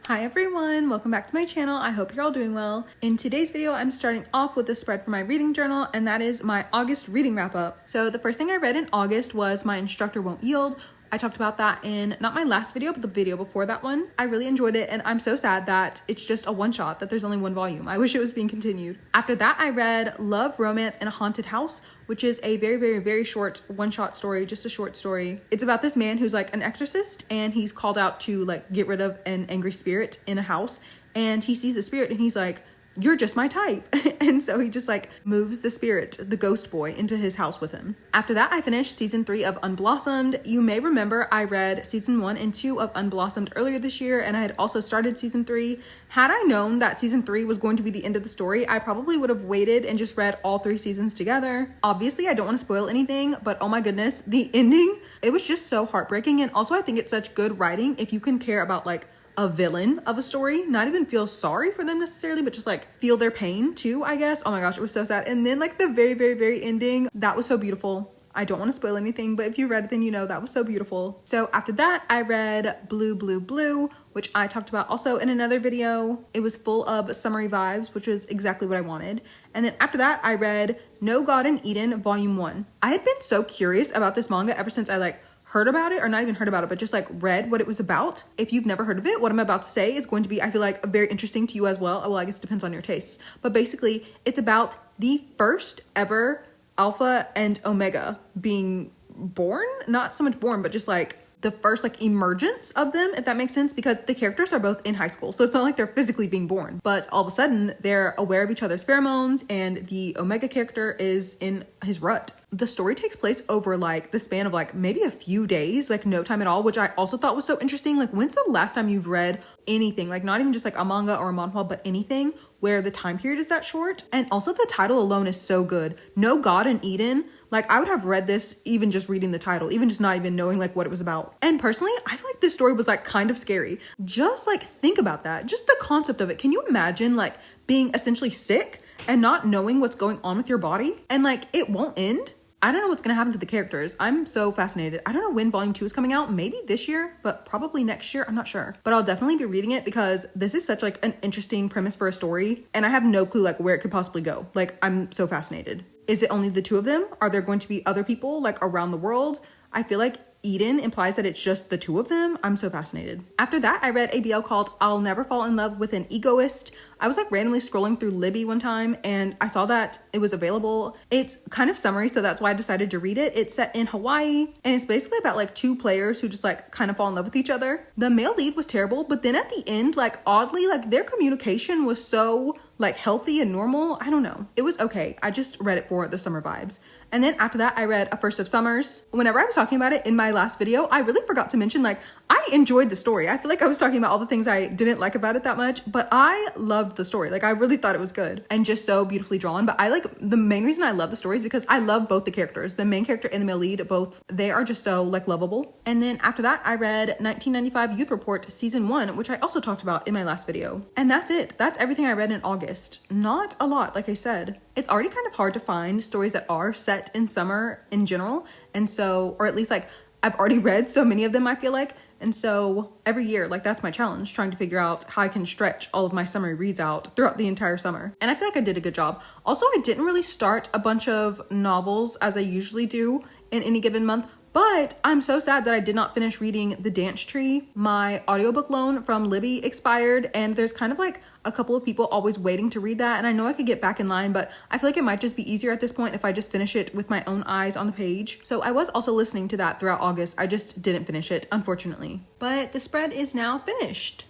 Hi everyone, welcome back to my channel. I hope you're all doing well. In today's video, I'm starting off with a spread for my reading journal, and that is my August reading wrap up. So the first thing I read in August was My Instructor Won't Yield. I talked about that in not my last video, but the video before that one. I really enjoyed it, and I'm so sad that it's just a one shot, that there's only one volume. I wish it was being continued. After that, I read Love, Romance, in a Haunted House, which is a very short one-shot story, just a short story. It's about this man who's like an exorcist, and he's called out to like get rid of an angry spirit in a house, and he sees the spirit and he's like, "You're just my type." And so he just like moves the spirit, the ghost boy, into his house with him. After that, I finished season 3 of Unblossomed. You may remember I read season 1 and 2 of Unblossomed earlier this year, and I had also started season 3. Had I known that season 3 was going to be the end of the story, I probably would have waited and just read all 3 seasons together. Obviously, I don't want to spoil anything, but oh my goodness, the ending, it was just so heartbreaking. And also I think it's such good writing if you can care about like a villain of a story, not even feel sorry for them necessarily, but just like feel their pain too, I guess. Oh my gosh, it was so sad. And then like the very ending, that was so beautiful. I don't want to spoil anything, but if you read it, then you know that was so beautiful. So after that, I read Blue, which I talked about also in another video. It was full of summery vibes, which was exactly what I wanted. And then after that, I read No God in Eden, Volume 1. I had been so curious about this manga ever since I like heard about it, or not even heard about it, but just like read what it was about. If you've never heard of it, what I'm about to say is going to be, I feel like, very interesting to you as well. Well, I guess it depends on your tastes. But basically, it's about the first ever Alpha and Omega being born. Not so much born, but just like the first like emergence of them, if that makes sense, because the characters are both in high school, so it's not like they're physically being born, but all of a sudden they're aware of each other's pheromones, and the Omega character is in his rut. The story takes place over like the span of like maybe a few days, like no time at all, which I also thought was so interesting. Like, when's the last time you've read anything, like not even just like a manga or a manhwa, but anything where the time period is that short? And also the title alone is so good. No God in Eden. Like, I would have read this even just reading the title, even just not even knowing like what it was about. And personally, I feel like this story was like kind of scary. Just like think about that. Just the concept of it. Can you imagine like being essentially sick and not knowing what's going on with your body? And like, it won't end. I don't know what's gonna happen to the characters. I'm so fascinated. I don't know when volume 2 is coming out. Maybe this year, but probably next year. I'm not sure. But I'll definitely be reading it because this is such like an interesting premise for a story. And I have no clue like where it could possibly go. Like, I'm so fascinated. Is it only the two of them? Are there going to be other people like around the world? I feel like Eden implies that it's just the two of them. I'm so fascinated. After that, I read a BL called I'll Never Fall in Love with an Egoist. I was like randomly scrolling through Libby one time and I saw that it was available. It's kind of summery, so that's why I decided to read it. It's set in Hawaii and it's basically about like 2 players who just like kind of fall in love with each other. The male lead was terrible, but then at the end, like oddly, like their communication was so like healthy and normal. I don't know. It was okay. I just read it for the summer vibes. And then after that, I read A First of Summers. Whenever I was talking about it in my last video, I really forgot to mention, like, I enjoyed the story. I feel like I was talking about all the things I didn't like about it that much, but I loved the story. Like, I really thought it was good and just so beautifully drawn. But I like, the main reason I love the story is because I love both the characters. The main character and the male lead, both, they are just so like lovable. And then after that, I read 1995 Youth Report Season 1, which I also talked about in my last video. And that's it. That's everything I read in August. Not a lot, like I said. It's already kind of hard to find stories that are set in summer in general. And so, or at least like I've already read so many of them, I feel like. And so every year, like that's my challenge, trying to figure out how I can stretch all of my summer reads out throughout the entire summer. And I feel like I did a good job. Also, I didn't really start a bunch of novels as I usually do in any given month. But I'm so sad that I did not finish reading The Dance Tree. My audiobook loan from Libby expired, and there's kind of like a couple of people always waiting to read that, and I know I could get back in line, but I feel like it might just be easier at this point if I just finish it with my own eyes on the page. So I was also listening to that throughout August. I just didn't finish it, unfortunately. But the spread is now finished.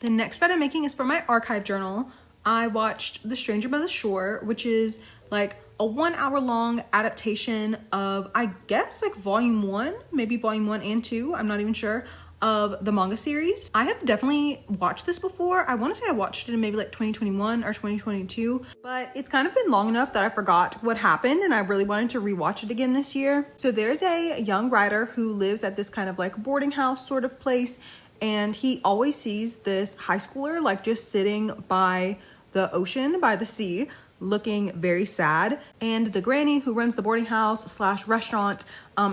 The next spread I'm making is for my archive journal. I watched The Stranger by the Shore, which is like a 1 hour long adaptation of, I guess, like volume 1, maybe volume 1 and 2, I'm not even sure, of the manga series. I have definitely watched this before. I want to say I watched it in maybe like 2021 or 2022, but it's kind of been long enough that I forgot what happened and I really wanted to rewatch it again this year. So there's a young writer who lives at this kind of like boarding house sort of place, and he always sees this high schooler like just sitting by the ocean, by the sea, looking very sad. And the granny who runs the boarding house slash restaurant,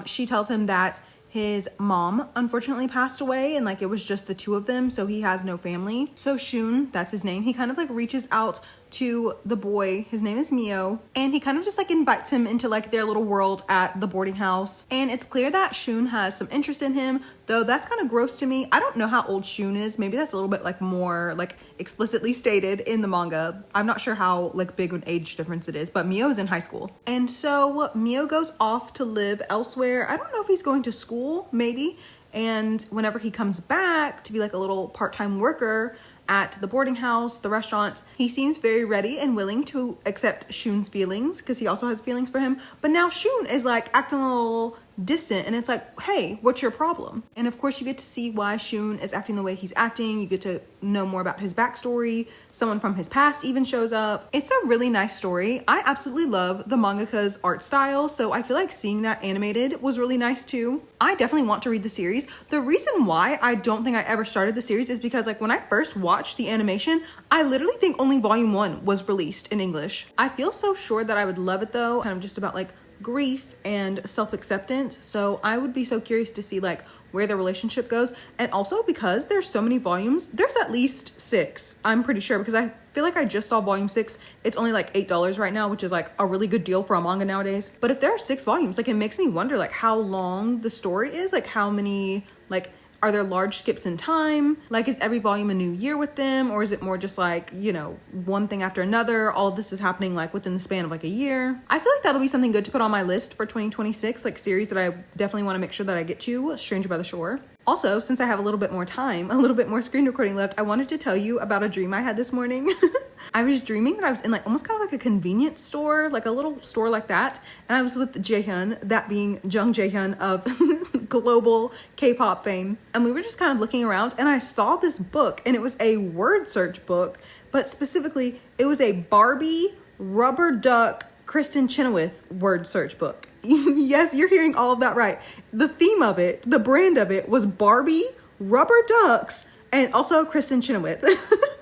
she tells him that his mom unfortunately passed away, and like it was just the two of them, so he has no family. So Shun, that's his name, he kind of like reaches out to the boy, his name is Mio, and he kind of just like invites him into like their little world at the boarding house. And it's clear that Shun has some interest in him, though that's kind of gross to me. I don't know how old Shun is. Maybe that's a little bit like more like explicitly stated in the manga. I'm not sure how like big an age difference it is, but Mio is in high school. And so Mio goes off to live elsewhere. I don't know if he's going to school, maybe. And whenever he comes back to be like a little part-time worker at the boarding house, the restaurants, he seems very ready and willing to accept Shun's feelings, because he also has feelings for him. But now Shun is like acting a little distant, and it's like, hey, what's your problem? And of course you get to see why Shun is acting the way he's acting. You get to know more about his backstory. Someone from his past even shows up. It's a really nice story. I absolutely love the mangaka's art style, so I feel like seeing that animated was really nice too. I definitely want to read the series. The reason why I don't think I ever started the series is because like when I first watched the animation, I literally think only volume 1 was released in English. I feel so sure that I would love it though, kind of just about like grief and self-acceptance. So I would be so curious to see like where their relationship goes. And also because there's so many volumes, there's at least 6, I'm pretty sure, because I feel like I just saw volume 6. It's only like $8 right now, which is like a really good deal for a manga nowadays. But if there are 6 volumes, like it makes me wonder like how long the story is, like how many, like are there large skips in time? Like is every volume a new year with them, or is it more just like, you know, one thing after another? All of this is happening like within the span of like a year. I feel like that'll be something good to put on my list for 2026, like series that I definitely want to make sure that I get to, Stranger by the Shore. Also, since I have a little bit more time, a little bit more screen recording left, I wanted to tell you about a dream I had this morning. I was dreaming that I was in like almost kind of like a convenience store, like a little store like that. And I was with Jaehyun, that being Jung Jaehyun of global K-pop fame. And we were just kind of looking around, and I saw this book, and it was a word search book, but specifically it was a Barbie rubber duck Kristen Chenoweth word search book. Yes, you're hearing all of that right. The theme of it, the brand of it was Barbie, rubber ducks, and also Kristen Chenoweth.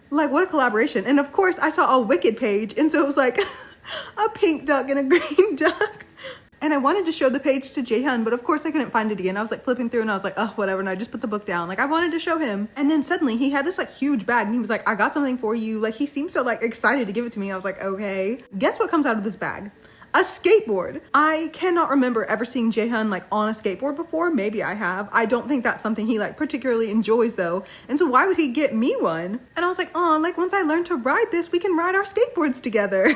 Like what a collaboration. And of course I saw a Wicked page, and so it was like a pink duck and a green duck. And I wanted to show the page to Jaehyun, but of course I couldn't find it again. I was like flipping through and I was like, oh, whatever. And I just put the book down. Like I wanted to show him. And then suddenly he had this like huge bag, and he was like, I got something for you. Like he seemed so like excited to give it to me. I was like, okay. Guess what comes out of this bag? A skateboard. I cannot remember ever seeing Jaehyun like on a skateboard before. Maybe I have. I don't think that's something he like particularly enjoys though. And so why would he get me one? And I was like, oh, like once I learn to ride this, we can ride our skateboards together.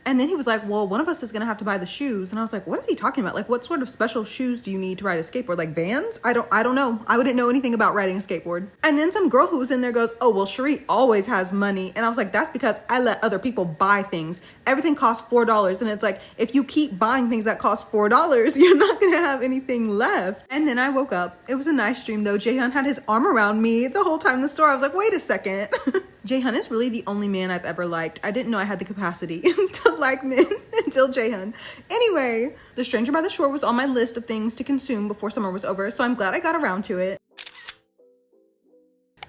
And then he was like, well, one of us is gonna have to buy the shoes. And I was like, what is he talking about? Like, what sort of special shoes do you need to ride a skateboard? Like Vans? I don't know. I wouldn't know anything about riding a skateboard. And then some girl who was in there goes, oh, well, Sheree always has money. And I was like, that's because I let other people buy things. Everything costs $4. And it's like, if you keep buying things that cost $4, you're not gonna have anything left. And then I woke up. It was a nice dream though. Jaehyun had his arm around me the whole time in the store. I was like, wait a second. Jaehyun is really the only man I've ever liked. I didn't know I had the capacity to like men until Jaehyun. Anyway, The Stranger by the Shore was on my list of things to consume before summer was over, so I'm glad I got around to it.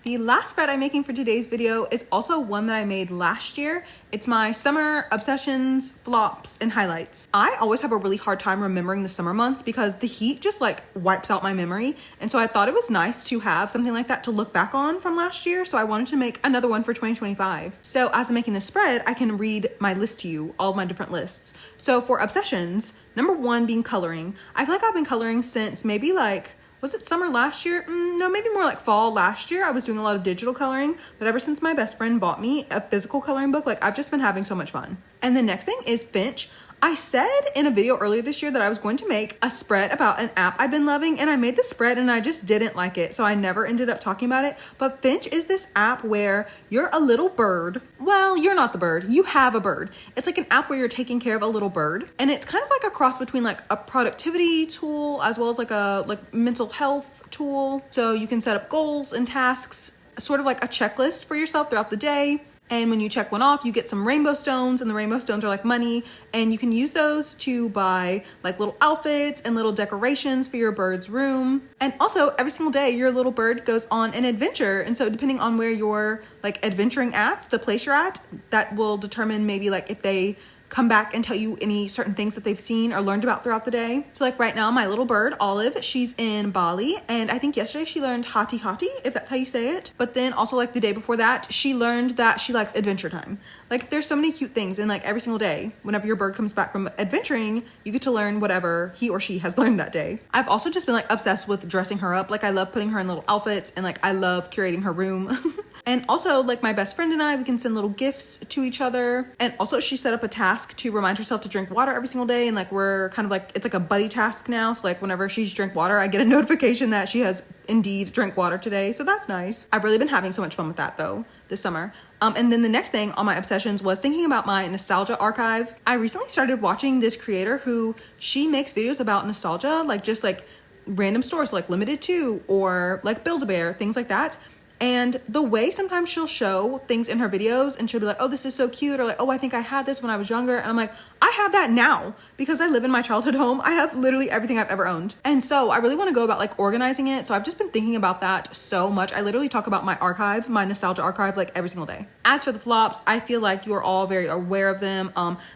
The last spread I'm making for today's video is also one that I made last year. It's my summer obsessions, flops, and highlights. I always have a really hard time remembering the summer months because the heat just like wipes out my memory. And so I thought it was nice to have something like that to look back on from last year. So I wanted to make another one for 2025. So as I'm making this spread, I can read my list to you, all of my different lists. So for obsessions, number 1 being coloring. I feel like I've been coloring since maybe like, was it summer last year? No, maybe more like fall last year. I was doing a lot of digital coloring, but ever since my best friend bought me a physical coloring book, like I've just been having so much fun. And the next thing is Finch. I said in a video earlier this year that I was going to make a spread about an app I've been loving, and I made the spread and I just didn't like it, so I never ended up talking about it. But Finch is this app where you're a little bird. Well, you're not the bird, you have a bird. It's like an app where you're taking care of a little bird, and it's kind of like a cross between like a productivity tool as well as like a mental health tool. So you can set up goals and tasks, sort of like a checklist for yourself throughout the day. And when you check one off, you get some rainbow stones, and the rainbow stones are like money, and you can use those to buy like little outfits and little decorations for your bird's room. And also every single day your little bird goes on an adventure, and so depending on where you're like adventuring at, the place you're at, that will determine maybe like if they come back and tell you any certain things that they've seen or learned about throughout the day. So like right now, my little bird, Olive, she's in Bali. And I think yesterday she learned hati hati, if that's how you say it. But then also like the day before that, she learned that she likes adventure time. Like there's so many cute things. And like every single day, whenever your bird comes back from adventuring, you get to learn whatever he or she has learned that day. I've also just been like obsessed with dressing her up. Like I love putting her in little outfits and like I love curating her room. And also like my best friend and I, we can send little gifts to each other. And also she set up a task to remind herself to drink water every single day. And like we're kind of like, it's like a buddy task now. So like whenever she's drink water, I get a notification that she has indeed drank water today. So that's nice. I've really been having so much fun with that though this summer. And then the next thing on my obsessions was thinking about my nostalgia archive. I recently started watching this creator who she makes videos about nostalgia, like just like random stores like Limited 2 or like Build-A-Bear, things like that. And the way sometimes she'll show things in her videos and she'll be like, oh, this is so cute. Or like, oh, I think I had this when I was younger. And I'm like, I have that now because I live in my childhood home. I have literally everything I've ever owned. And so I really want to go about like organizing it. So I've just been thinking about that so much. I literally talk about my archive, my nostalgia archive, like every single day. As for the flops, I feel like you are all very aware of them.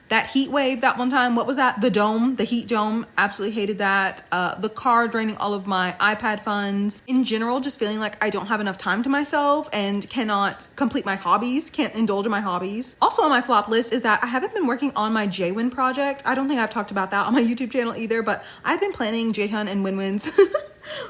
That heat wave that one time, what was that? The dome, the heat dome, absolutely hated that. The car draining all of my iPad funds. In general, just feeling like I don't have enough time to myself and cannot complete my hobbies, can't indulge in my hobbies. Also on my flop list is that I haven't been working on my Jaewin project. I don't think I've talked about that on my YouTube channel either, but I've been planning Jaehyun and Winwin's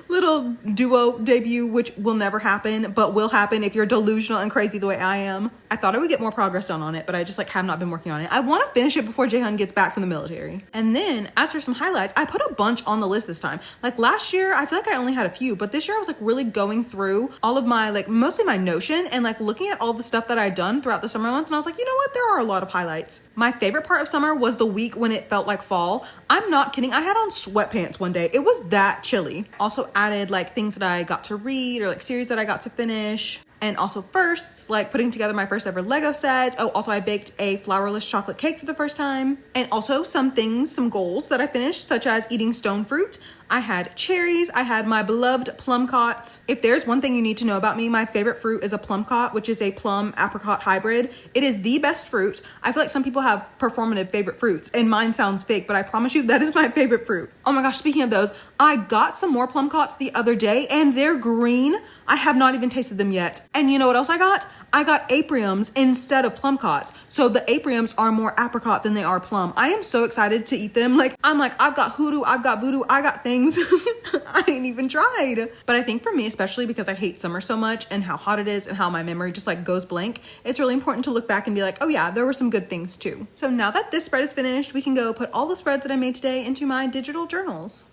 little duo debut, which will never happen, but will happen if you're delusional and crazy the way I am. I thought I would get more progress done on it, but I just like have not been working on it. I want to finish it before Jaehyun gets back from the military. And then as for some highlights, I put a bunch on the list this time. Like last year, I feel like I only had a few, but this year I was like really going through all of my like mostly my Notion and like looking at all the stuff that I'd done throughout the summer months. And I was like, you know what? There are a lot of highlights. My favorite part of summer was the week when it felt like fall. I'm not kidding. I had on sweatpants one day. It was that chilly. Also added like things that I got to read or like series that I got to finish. And also firsts, like putting together my first ever Lego set. Oh, also I baked a flourless chocolate cake for the first time. And also some things, some goals that I finished, such as eating stone fruit. I had cherries. I had my beloved plum cots. If there's one thing you need to know about me, my favorite fruit is a plum cot, which is a plum apricot hybrid. It is the best fruit. I feel like some people have performative favorite fruits and mine sounds fake, but I promise you that is my favorite fruit. Oh my gosh, speaking of those, I got some more plum cots the other day and they're green. I have not even tasted them yet. And you know what else I got? I got apriums instead of plum cots. So the apriums are more apricot than they are plum. I am so excited to eat them. Like, I'm like, I've got hoodoo, I've got voodoo, I got things I ain't even tried. But I think for me, especially because I hate summer so much and how hot it is and how my memory just like goes blank, it's really important to look back and be like, oh yeah, there were some good things too. So now that this spread is finished, we can go put all the spreads that I made today into my digital journals.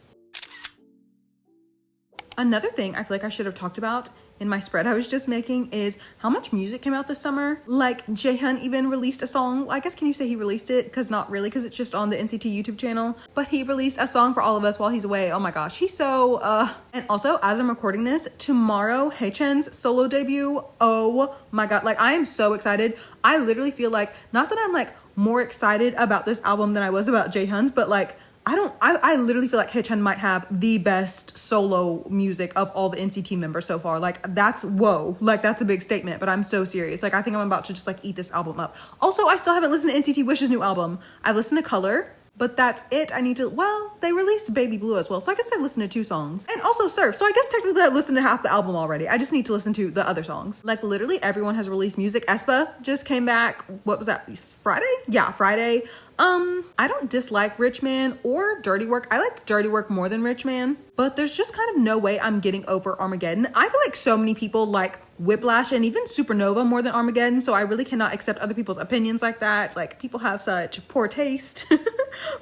Another thing I feel like I should have talked about in my spread I was just making is how much music came out this summer. Like Jaehyun even released a song. I guess can you say he released it? Because not really, because it's just on the NCT YouTube channel. But he released a song for all of us while he's away. Oh my gosh, he's so And also, as I'm recording this, tomorrow Haechan's solo debut. Oh my god, like I am so excited. I literally feel like, not that I'm like more excited about this album than I was about Jaehyun's, but like I literally feel like Haechan might have the best solo music of all the NCT members so far. Like that's, whoa, like that's a big statement, but I'm so serious. Like I think I'm about to just like eat this album up. Also, I still haven't listened to NCT Wish's new album. I've listened to Color, but that's it. I need to, well, they released Baby Blue as well. So I guess I've listened to 2 songs and also Surf. So I guess technically I've listened to half the album already. I just need to listen to the other songs. Like literally everyone has released music. aespa just came back. What was that? Friday? Yeah, Friday. I don't dislike Rich Man or Dirty Work. I like Dirty Work more than Rich Man, but there's just kind of no way I'm getting over Armageddon. I feel like so many people like Whiplash and even Supernova more than Armageddon, so I really cannot accept other people's opinions like that. Like people have such poor taste.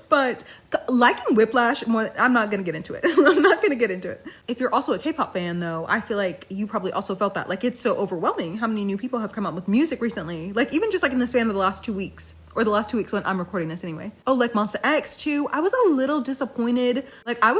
But liking Whiplash more, I'm not gonna get into it. I'm not gonna get into it. If you're also a K-pop fan though, I feel like you probably also felt that. Like it's so overwhelming how many new people have come out with music recently. Like even just like in the span of the last 2 weeks. Or the last 2 weeks when I'm recording this anyway. Oh, like Monsta X too. I was a little disappointed. Like I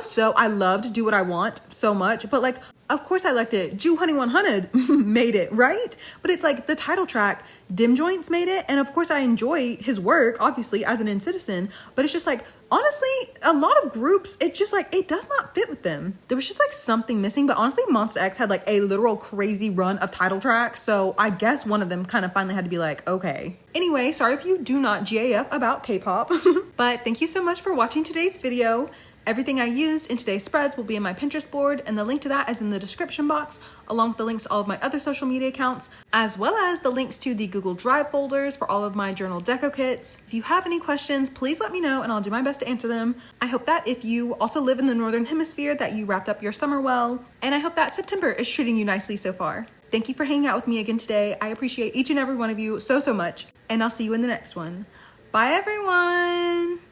loved Do What I Want so much, but like Of course I liked it. Jew Honey 100 made it, right? But it's like the title track, Dim Joints made it. And of course I enjoy his work, obviously, as an in-citizen. But it's just like, honestly, a lot of groups, it's just like, it does not fit with them. There was just like something missing. But honestly, Monsta X had like a literal crazy run of title tracks. So I guess one of them kind of finally had to be like, okay. Anyway, sorry if you do not GAF about K-pop. But thank you so much for watching today's video. Everything I used in today's spreads will be in my Pinterest board, and the link to that is in the description box, along with the links to all of my other social media accounts, as well as the links to the Google Drive folders for all of my journal deco kits. If you have any questions, please let me know and I'll do my best to answer them. I hope that if you also live in the Northern Hemisphere that you wrapped up your summer well, and I hope that September is treating you nicely so far. Thank you for hanging out with me again today. I appreciate each and every one of you so much, and I'll see you in the next one. Bye everyone!